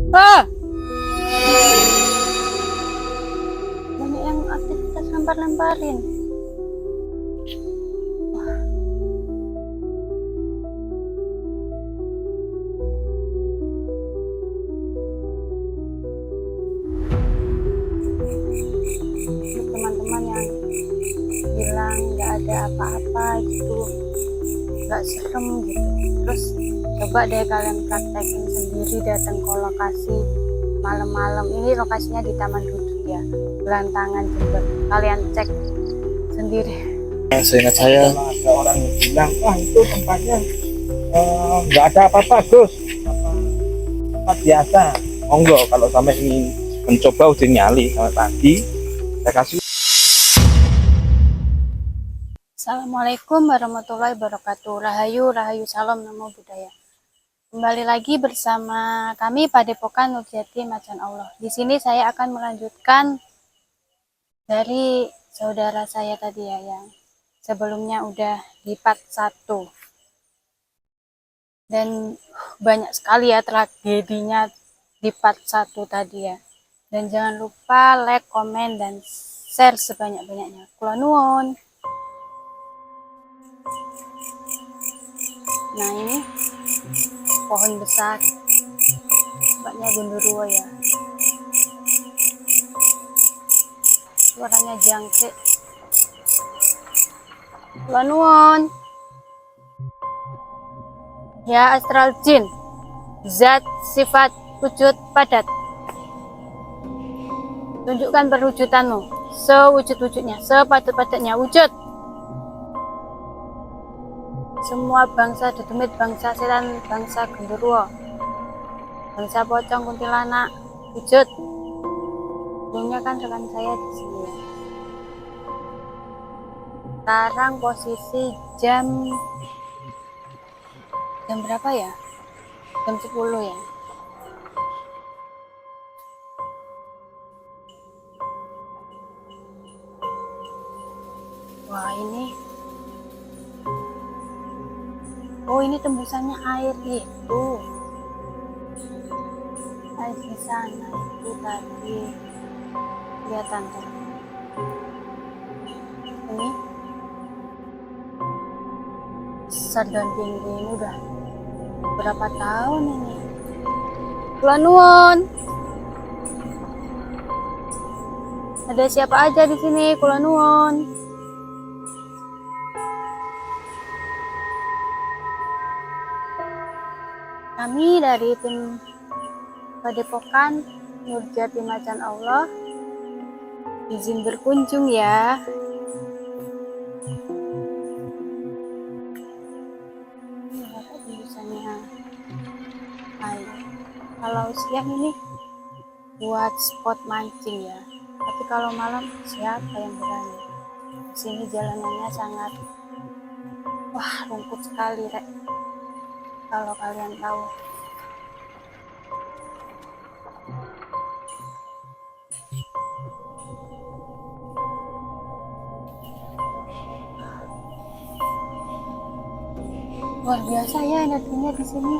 Ah, banyak yang aktivitas lempar-lemparin. Untuk teman-teman yang bilang nggak ada apa-apa gitu, nggak serem gitu, terus coba deh kalian praktekin sendiri, datang ke lokasi malam-malam. Ini lokasinya di Taman Duduk ya, Belantangan Jember. Kalian cek sendiri. Seingat saya ada orang yang bilang, wah itu tempatnya nggak ada apa-apa Gus, tempat biasa. Monggo kalau sampai ingin mencoba uji nyali sama tadi, saya kasih. Assalamualaikum warahmatullahi wabarakatuh. Rahayu, rahayu, salam, namo buddhaya. Kembali lagi bersama kami Padepokan Nurjati Macan Allah. Di sini saya akan melanjutkan dari saudara saya tadi ya, yang sebelumnya udah di part 1. Dan banyak sekali ya tragedinya di part 1 tadi ya. Dan jangan lupa like, komen, dan share sebanyak-banyaknya. Kula nuwun. Nah ini pohon besar, tempatnya Gondoruo ya. Suaranya jangkrik. Kula nuwun. Ya astral jin, zat sifat wujud padat, tunjukkan perwujudanmu sewujud-wujudnya, sepadat-padatnya wujud. Semua bangsa dedemit, bangsa setan, bangsa genderuwo, bangsa pocong, kuntilanak, wujud. Sebelumnya kan rekan saya di sini ya. Sekarang posisi jam berapa ya? Jam 10 ya. Wah ini, oh ini tembusannya air itu. Air di sana itu tadi kelihatan tuh. Ini sedang tinggi ini udah berapa tahun ini. Kula nuwun. Ada siapa aja di sini? Kula nuwun. Kami dari tim Padepokan Nurjati Macan Allah izin berkunjung ya. Ini ada tulisannya air. Kalau siang ini buat spot mancing ya. Tapi kalau malam siapa yang berani? Di sini jalanannya sangat rumput sekali, Rek. Kalau kalian tahu. Luar biasa ya energinya di sini.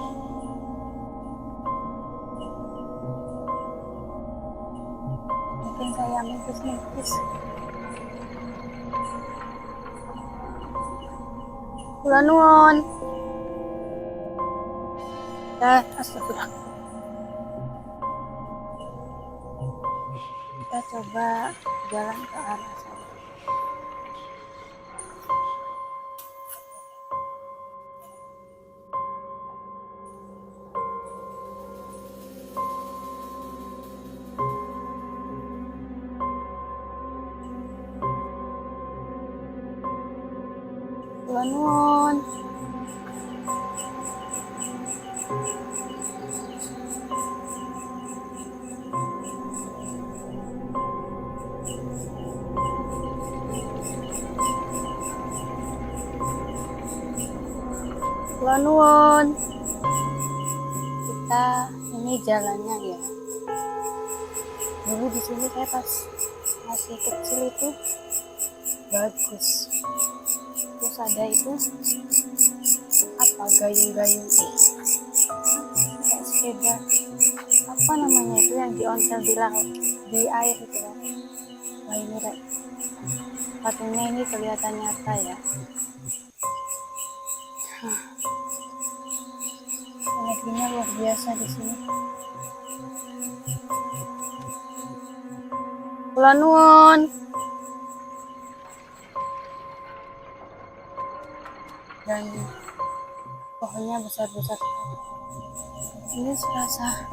Mungkin saya mimpi-mimpi. Kula nuwun. Astagfirullah. Kita coba jalan ke arah sana. Kula nuwun. Kula nuwun. Kita ini jalannya ya. Dulu di sini saya pas masih kecil itu bagus. Terus ada itu apa gayung-gayung kayak sepeda apa yang dionsel di laut, di air itu kan. Wah ini Rek, patungnya ini kelihatan nyata ya. Energinya luar biasa di sini. Kula nuwun. Dan pohonnya besar-besar. Ini serasa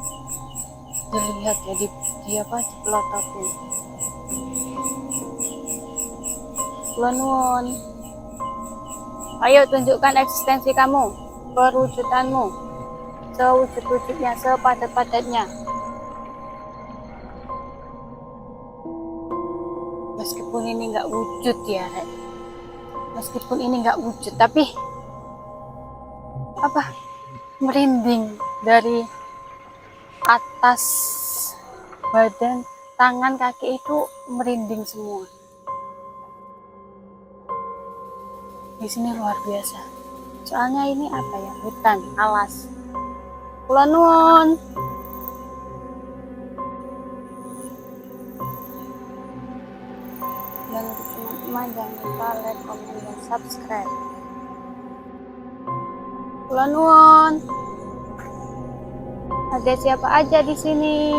dilihat ya di apa di pelototin. Kula nuwun. Ayo tunjukkan eksistensi kamu, perwujudanmu, sewujud-wujudnya, sepadat-padatnya. Meskipun ini nggak wujud ya, Rek. Meskipun ini nggak wujud, tapi apa? Merinding dari atas badan, tangan, kaki itu merinding semua. Di sini luar biasa. Soalnya ini apa ya? Hutan, alas. Kula nuwun. Dan untuk teman-teman jangan lupa like, komen, dan subscribe. Kula nuwun. Ada siapa aja di sini?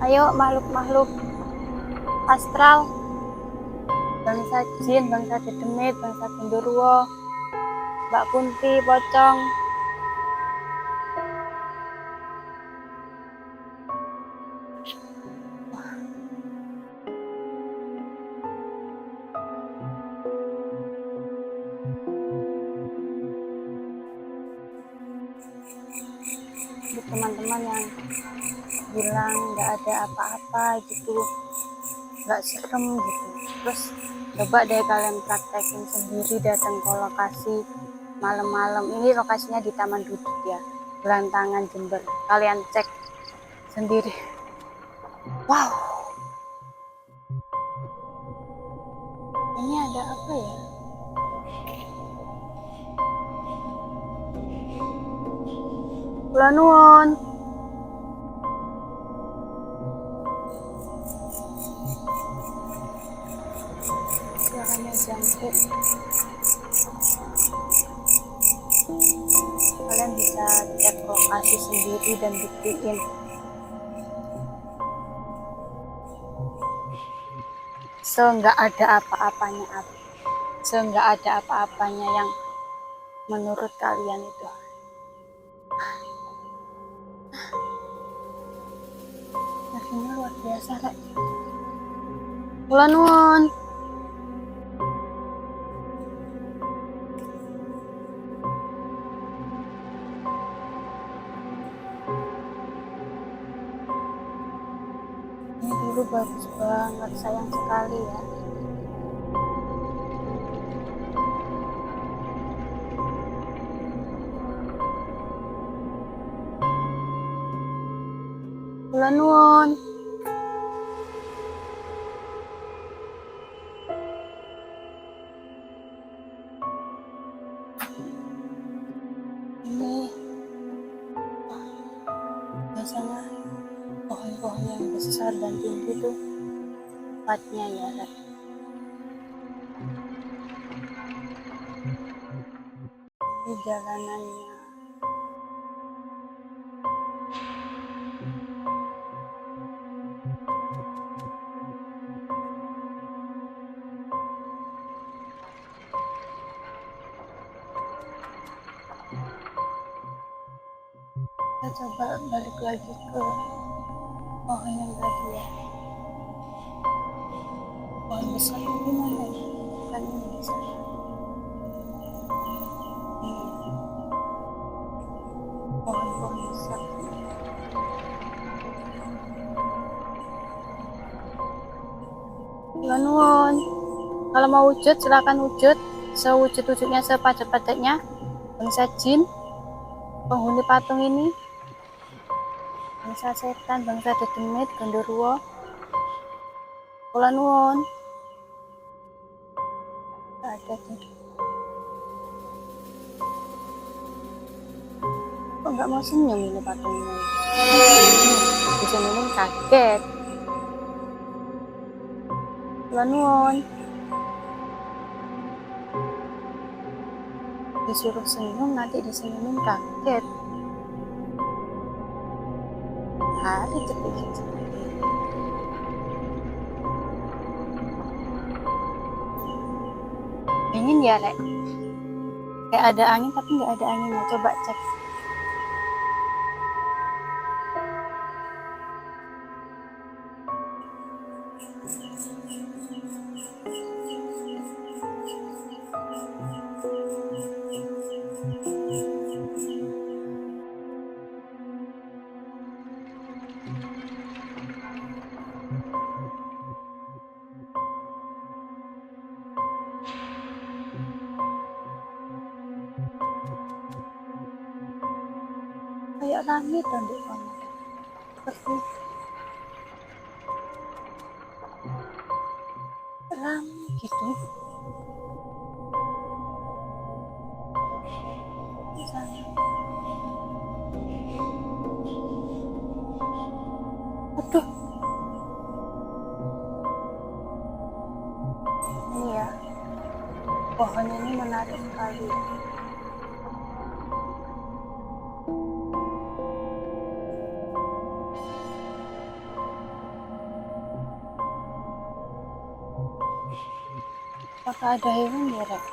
Ayo makhluk-makhluk astral, bangsa jin, bangsa dedemit, bangsa genderuwo, Mbak Kunti, pocong. Untuk teman-teman yang bilang nggak ada apa-apa gitu, nggak serem gitu, terus coba deh kalian praktekin sendiri, datang ke lokasi malam-malam. Ini lokasinya di Taman Duduk ya, Belantangan, Jember. Kalian cek sendiri. Wow, ini ada apa ya? Kula nuwun. Suaranya jangkrik. Kalian bisa cek lokasi sendiri dan buktiin. Nggak ada apa-apanya, nggak ada apa-apanya yang menurut kalian itu. Energinya luar biasa, Rek. Kula nuwun. Ini dulu bagus banget, sayang sekali ya. Kula nuwun. Ini biasanya pohon-pohon yang besar dan tinggi tuh tempatnya ya, Rek. Di jalanannya. Kita coba balik lagi ke pohon yang tadi ya. Pohon besar itu mana ya? Bukan ini besar. Ini. Pohon-pohon besar. Kula nuwun. Kalau mau wujud silakan wujud, sewujud-wujudnya, sepadat-padatnya. Bangsa jin, penghuni patung ini, bangsa setan, bangsa dedemit, genderuwo. Kula nuwun. Gak ada tuh. Kok nggak mau senyum ini patungnya? kaget. Kula nuwun. Disuruh senyum, nanti disenyumin kaget. Hari cepet. Dingin ya, Rek? Kayak ada angin tapi nggak ada anginnya. Coba cek. Kayak rame dong di kono. Seperti rame gitu. Di sana. Aduh. Ini ya. Pohon ini menarik sekali. Apakah ada hewan ya, Rek?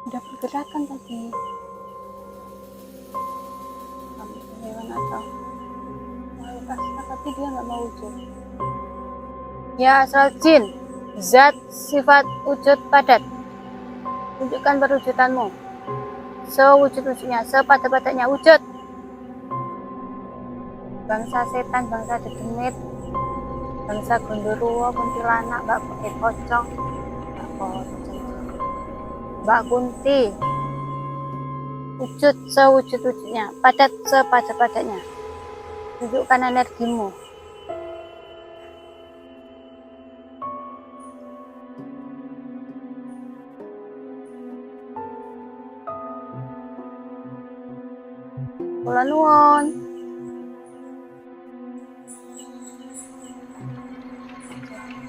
Udah pergerakan tadi. Kami hewan atau makhluk asli, tapi dia nggak mau wujud. Ya asal jin, zat sifat wujud padat. Tunjukkan perwujudanmu. Sewujud-wujudnya, sepadat-padatnya wujud. Bangsa setan, bangsa dedemit, bangsa gondoruo, kuntilanak, mbak pocong, Mbak Kunti, wujud sewujud-wujudnya, padat sepadat-padatnya. Tunjukkan energimu. Kula nuwun.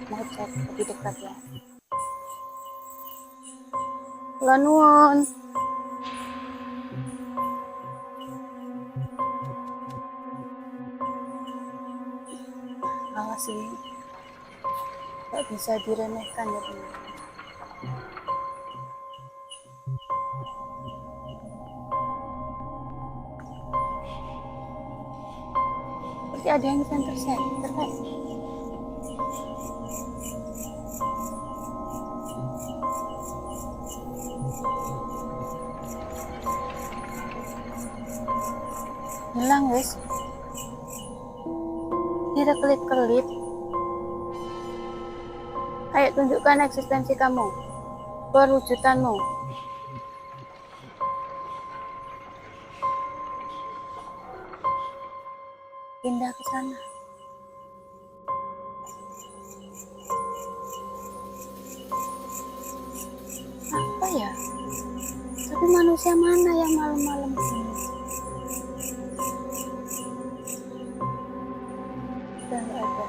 Mau cek lebih dekat ya. Kula nuwun. Awas ini. Gak bisa diremehkan ya teman. Seperti ada yang center kan? Hilang wes. Tidak kelip-kelip. Ayo tunjukkan eksistensi kamu, perwujudanmu. Pindah ke sana. Apa ya? Tapi manusia mana yang malam-malam sini? Sudah nggak ada.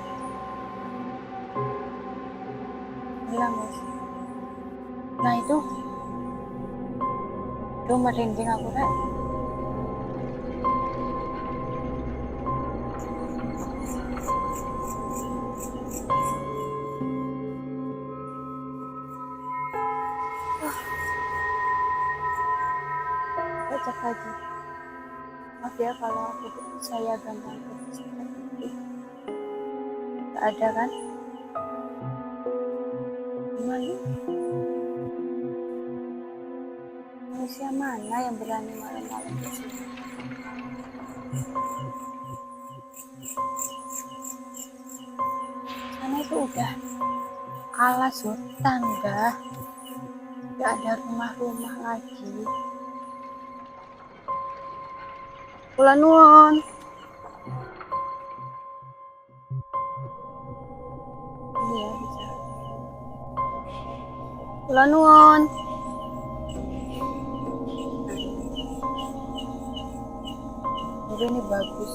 Hilang guys. Nah itu. Duh merinding aku Rek. Cek lagi. Maaf ya kalau saya gampang putus. Gak ada kan? Gimana? Manusia mana yang berani malam-malam di sini? Sana itu udah alas hutan dah. Gak ada rumah-rumah lagi. Kula nuwun. Ini ya bisa. Kula nuwun. Nah, dulu ini bagus.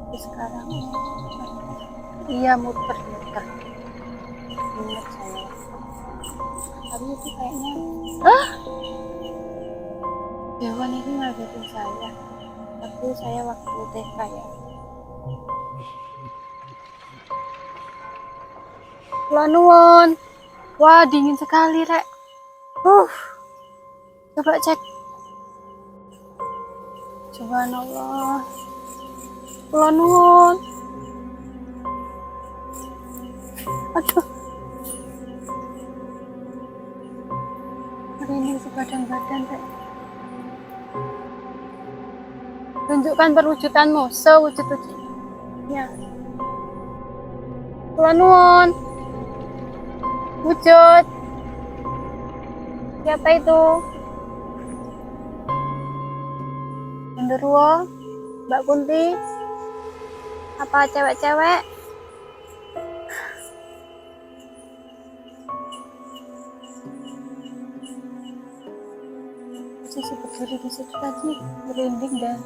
Tapi sekarang iya muter-muter. Ingat saya. Tapi itu kayaknya hewan ini ngagetin saya. Tapi saya waktu TK ya. Kula nuwun. Wah, dingin sekali, Rek. Coba cek. Subhanallah. Kula nuwun. Aduh. Merinding sebadan-badan, Rek. Tunjukkan perwujudanmu sewujud-wujudnya. Kula nuwun. Wujud. Siapa itu? Genderuwo? Mbak Kunti? Apa cewek-cewek? Posisi berdiri di situ tadi merinding dan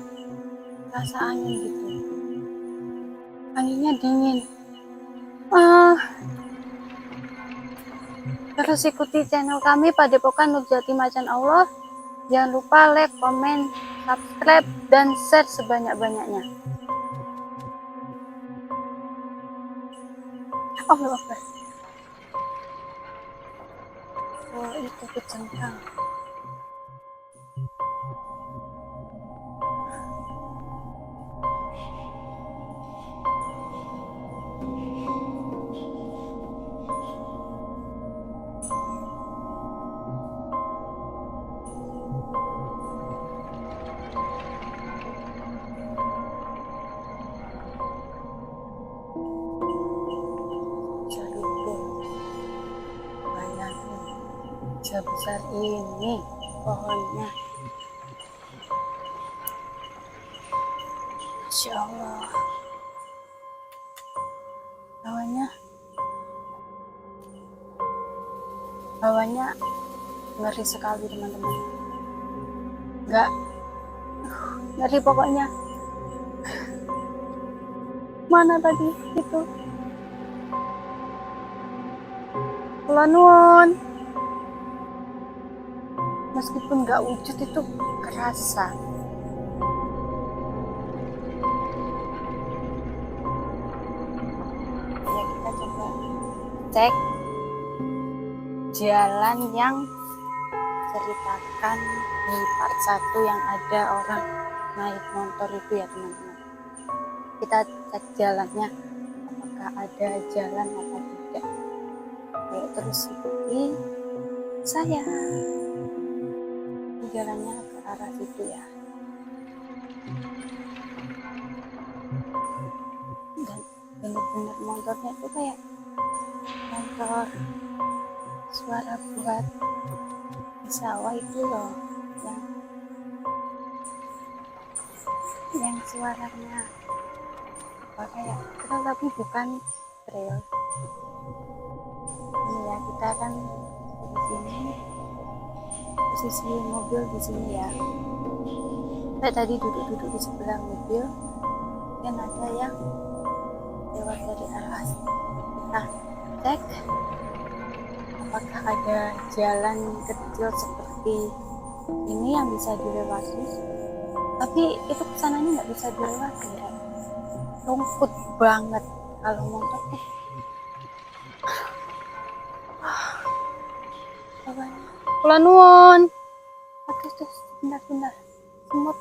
rasa angin gitu. Anginnya dingin. Terus ikuti channel kami Padepokan Nurjati Macan Allah. Jangan lupa like, komen, subscribe, dan share sebanyak-banyaknya. Allah Akbar. Oh, itu kecengkang. Sebesar ini pohonnya. Masya Allah. Hawanya ngeri sekali teman-teman. Ngeri pokoknya. Mana tadi itu? Kula nuwun. Meskipun nggak wujud itu kerasa. Ya kita coba cek jalan yang ceritakan di part 1 yang ada orang naik motor itu ya teman-teman. Kita cek jalannya apakah ada jalan apa tidak. Ayo terus ikuti saya. Jalannya ke arah situ ya. Dan bener-bener motornya itu kayak motor suara buat di sawah itu loh, yang suaranya apa kayak trail tapi bukan trail. Ini ya, kita kan di sini. Posisi mobil di sini ya. Saya tadi duduk di sebelah mobil dan ada yang lewat dari arah sini. Kita cek apakah ada jalan kecil seperti ini yang bisa dilewati. Tapi itu kesananya nggak bisa dilewati ya. Rumput banget kalau motor tuh. Kula nuwun. Oke, terus bentar. Semut.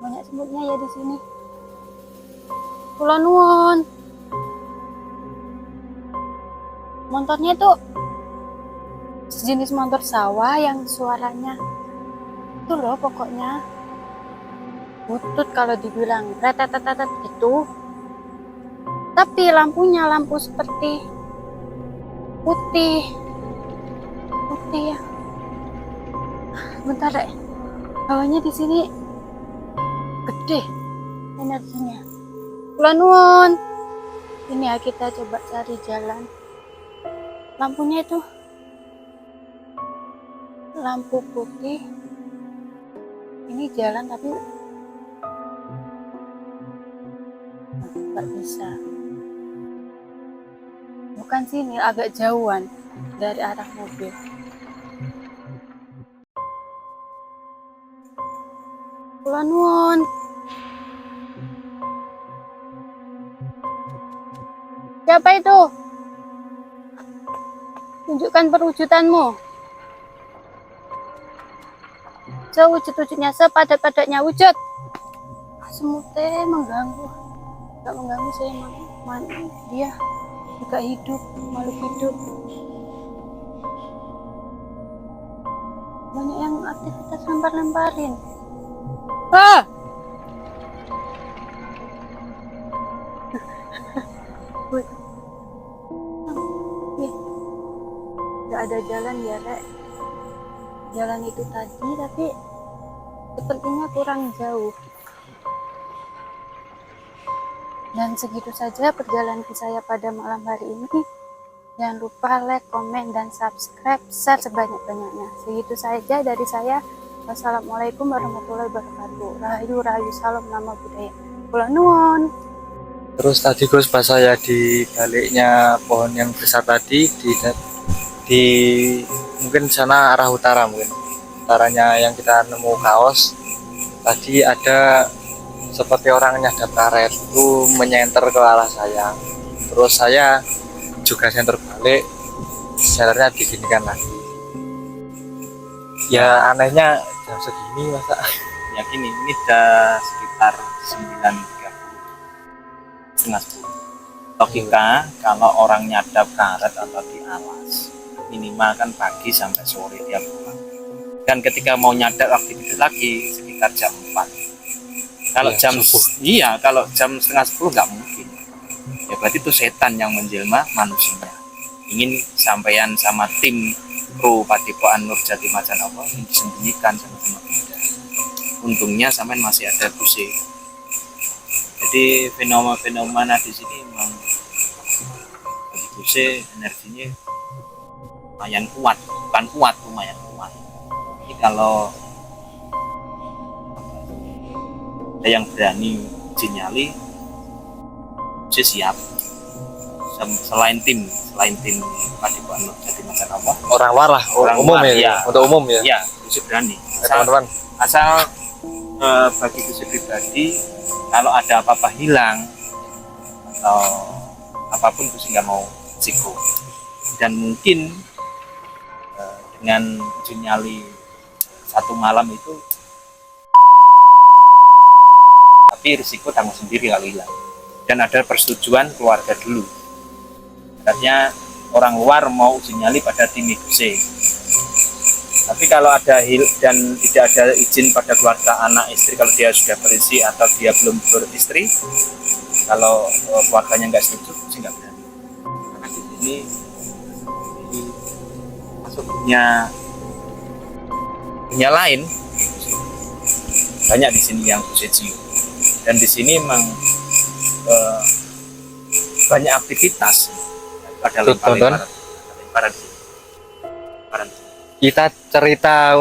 Banyak semutnya ya di sini. Kula nuwun. Motornya itu sejenis motor sawah yang suaranya itu loh pokoknya butut kalau dibilang retet-retet gitu. Tapi lampunya lampu seperti putih ya. Bentar deh, hawanya di sini gede energinya. Kula nuwun. Ini ya, kita coba cari jalan. Lampunya itu lampu putih. Ini jalan tapi nggak bisa. Bukan sini, agak jauhan dari arah mobil. Kula nuwun. Siapa itu? Tunjukkan perwujudanmu. Sewujud-wujudnya, sepadat-padatnya wujud. Semutnya mengganggu. Gak mengganggu saya, dia juga hidup, makhluk hidup. Banyak yang aktivitas lempar-lemparin. Ah! Gak ada jalan ya, Rek. Jalan itu tadi, tapi sepertinya kurang jauh. Dan segitu saja perjalanan saya pada malam hari ini. Jangan lupa like, komen, dan subscribe, share sebanyak-banyaknya. Segitu saja dari saya. Wassalamualaikum warahmatullahi wabarakatuh. Rahayu, rahayu, salam, nama budaya. Kula nuwun. Terus tadi Gus pas saya di baliknya pohon yang besar tadi di mungkin sana arah utara, mungkin utaranya yang kita nemu kaos tadi ada seperti orang nyadap karet itu menyenter ke arah saya. Terus saya juga senter balik, jalannya diginikan lagi. Ya anehnya jam segini masa Yakin ini udah sekitar 9.30, setengah 10. Logika kalau orang nyadap karet atau di alas minimal kan pagi sampai sore dia pulang. Dan ketika mau nyadap aktivitas lagi sekitar jam 4. Kalau Ya, jam subuh. iya, kalau jam setengah 10 nggak mungkin. Ya berarti itu setan yang menjelma manusia. Ingin sampaian sama tim kru Padepokan Nur Jati Macan Allah yang disembunyikan sama kita. Untungnya sampean masih ada Buse. Jadi fenomena di sini memang bagi Buse energinya lumayan kuat, bukan kuat, lumayan kuat. Jadi kalau ada yang berani uji nyali, Buse siap. Selain tim Padepokan Nur Jati Macan Allah, orang luar lah, Orang umum luar, ya, ya. untuk umum ya. ya Buse berani. Teman-teman, Asal bagi Buse pribadi, kalau ada apa-apa hilang atau apapun Buse nggak mau risiko. Dan mungkin dengan uji nyali 1 malam itu, tapi risiko tanggung sendiri kalau hilang. Dan ada persetujuan keluarga dulu. Artinya orang luar mau uji nyali pada tim Buse. Tapi kalau ada dan tidak ada izin pada keluarga anak istri, kalau dia sudah beristri atau dia belum beristri, kalau keluarganya nggak setuju, sih nggak berani. Karena di sini masuknya dunia lain banyak di sini yang Buse cium. Dan di sini memang banyak aktivitas pada lemparan. kita cerita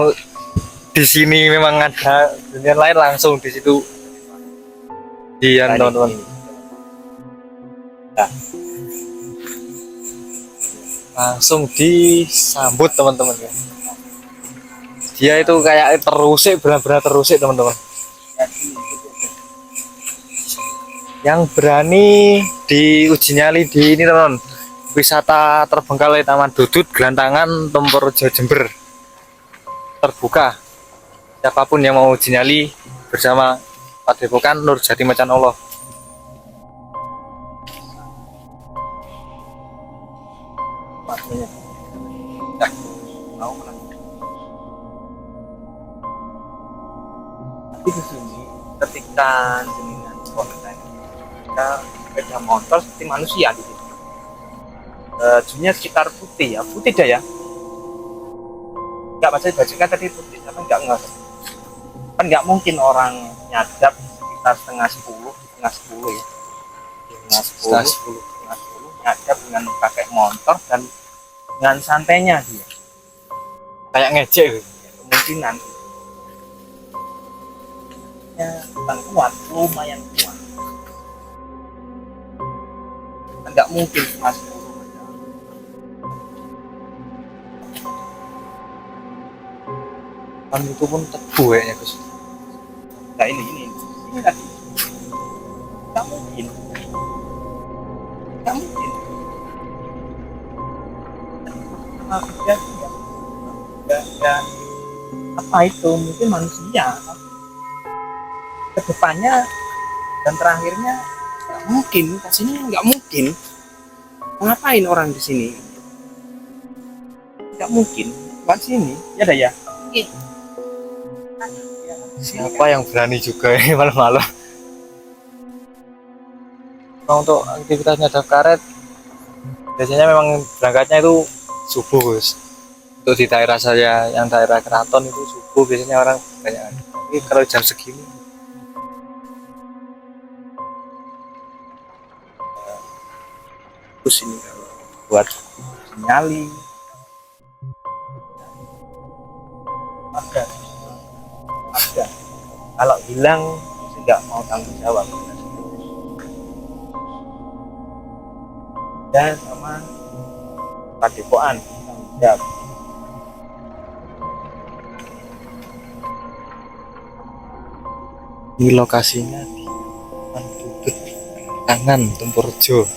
di sini memang ada dunia lain langsung di situ. Iya, teman-teman. Nah, Langsung disambut teman-teman ya. Dia itu kayak terusik, benar-benar terusik teman-teman. Yang berani diuji nyali di ini teman-teman, wisata terbengkalai Taman Dudut Gelantangan Tempurjo Jember terbuka. Siapapun yang mau uji nyali bersama Padepokan Nur Jati Macan Allah. tapi di sini ketika jenengan konten kita sepeda motor seperti manusia di sini. Bajunya sekitar putih ya, putih dah ya. Enggak, maksudnya bajunya tadi putih, tapi enggak kan nggak mungkin orang nyadap sekitar setengah 10 ya, setengah 10 nyadap dengan pakai motor dan dengan santainya dia Kayak ngejek gitu. kemungkinan ya bukan kuat, lumayan kuat. nggak mungkin mas. Kan itu pun tebu kayaknya Gus. Nah ini tadi nggak mungkin, nggak mungkin. Ya, apa itu mungkin manusia kedepannya dan terakhirnya nggak mungkin kasihnya, nggak mungkin. Ngapain orang di sini? Nggak mungkin buat sini ya dah ya. Siapa yang berani juga ini malam-malam? Nah, untuk aktivitasnya ada karet biasanya memang berangkatnya itu subuh Gus. Untuk di daerah saya yang daerah keraton itu subuh biasanya orang banyak. Tapi kalau jam segini Terus ini buat nyali ada kalau hilang nggak mau tanggung jawab dan sama padepokan tanggung jawab. di lokasinya di Dudut Tangan Tempurjo.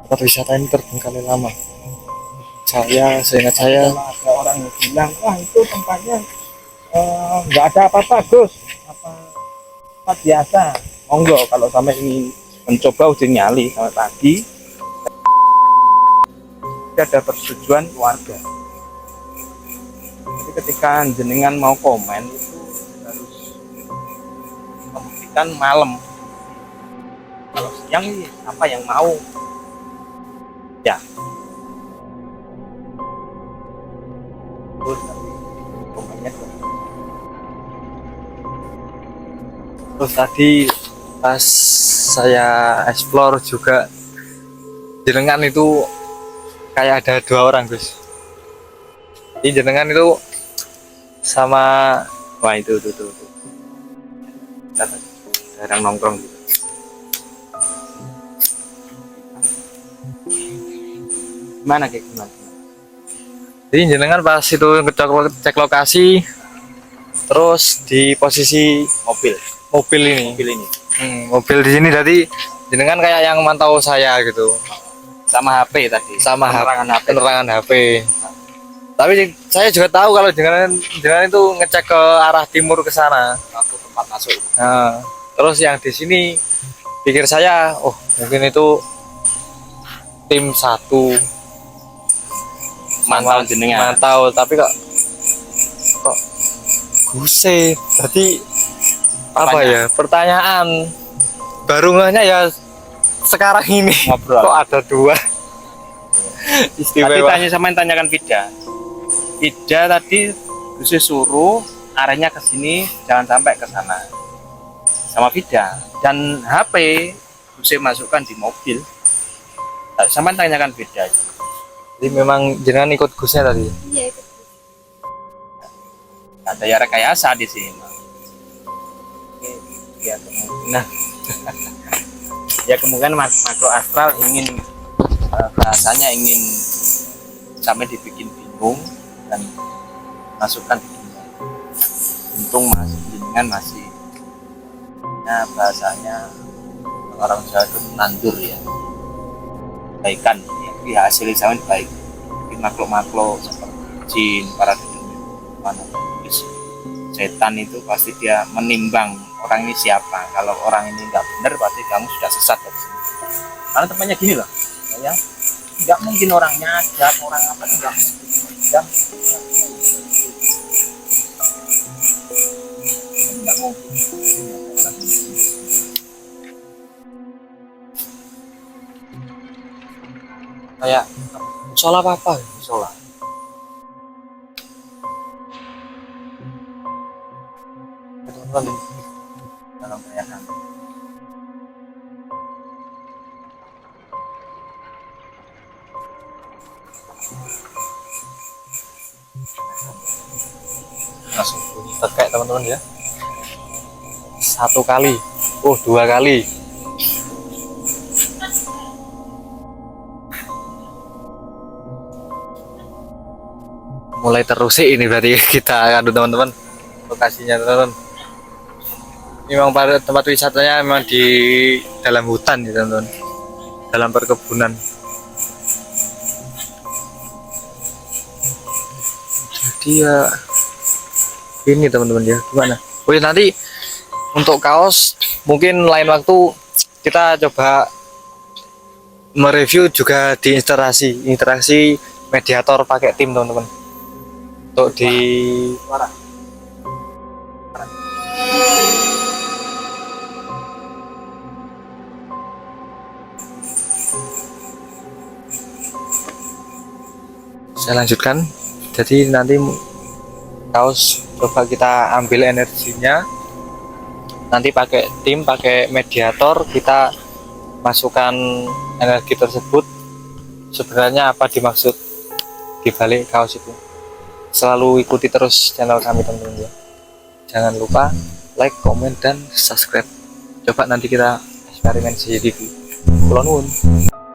Tempat wisata ini terbengkalai lama. Seingat saya Kalau ada orang yang bilang wah itu tempatnya nggak ada apa-apa Gus, apa tempat biasa, monggo kalau sampai ingin mencoba uji nyali sampai pagi ada persetujuan keluarga. Jadi ketika jenengan mau komen itu harus membuktikan malam. Kalau siang apa yang mau ya terus komennya terus tadi pas saya explore juga jenengan itu kayak ada 2 orang Gus. Jadi jenengan itu sama wah itu jarang nongkrong gitu. Gimana kayak gimana? jadi jenengan pas itu cek lokasi terus di posisi mobil ini. Mobil di sini jadi jenengan kayak yang mantau saya gitu. Sama HP tadi, Sama penerangan HP. Nah. Tapi saya juga tahu kalau jenengan itu ngecek ke arah timur ke sana. aku tempat masuk. Nah, terus yang di sini pikir saya, oh mungkin itu tim 1 Mantau jenengan. mantau, tapi kok guse. Jadi apa ya? Pertanyaan baru ngehnya ya sekarang ini. Ngobrol. Kok ada 2 Tadi istimewa. tanyakan Vida tadi Gus suruh arahnya ke sini, jangan sampai ke sana. Sama Vida dan HP Gus masukkan di mobil. Sampai tanyakan Vida. Jadi memang jenengan ikut Gusnya tadi. Iya itu. Ada ya rekayasa di sini. Ya kemungkinan. Ya kemungkinan makro astral ingin bahasanya ingin sampai dibikin bingung dan masukkan di dunia. Untung masih ya bahasanya orang Jawa itu nandur ya, baikan ya, hasil zaman baik. Tapi makhluk-makhluk seperti jin, para mana setan itu pasti dia menimbang orang ini siapa. Kalau orang ini nggak benar pasti kamu sudah sesat dari sini. Karena tempatnya gini loh ya, nggak mungkin orang nyadar orang apa nggak mungkin. Nggak mungkin. Kayak musola apa? Musola. Teman-teman dalam perayaan Langsung bunyi kayak teman-teman ya. 1 kali, 2 kali. mulai terusik ini berarti kita aduh teman-teman lokasinya teman-teman. Memang pada tempat wisatanya memang di dalam hutan ya teman-teman, dalam perkebunan. Jadi ya ini teman-teman ya gimana. Oh ya, nanti untuk kaos mungkin lain waktu kita coba mereview juga di interaksi mediator pakai tim teman-teman untuk di saya lanjutkan. Jadi nanti kaos coba kita ambil energinya, nanti pakai tim, pakai mediator, kita masukkan energi tersebut. Sebenarnya apa dimaksud di balik kaos itu? Selalu ikuti terus channel kami teman-teman ya. Jangan lupa like, komen, dan subscribe. Coba nanti kita eksperimen CCTV. Pulau Nuwun.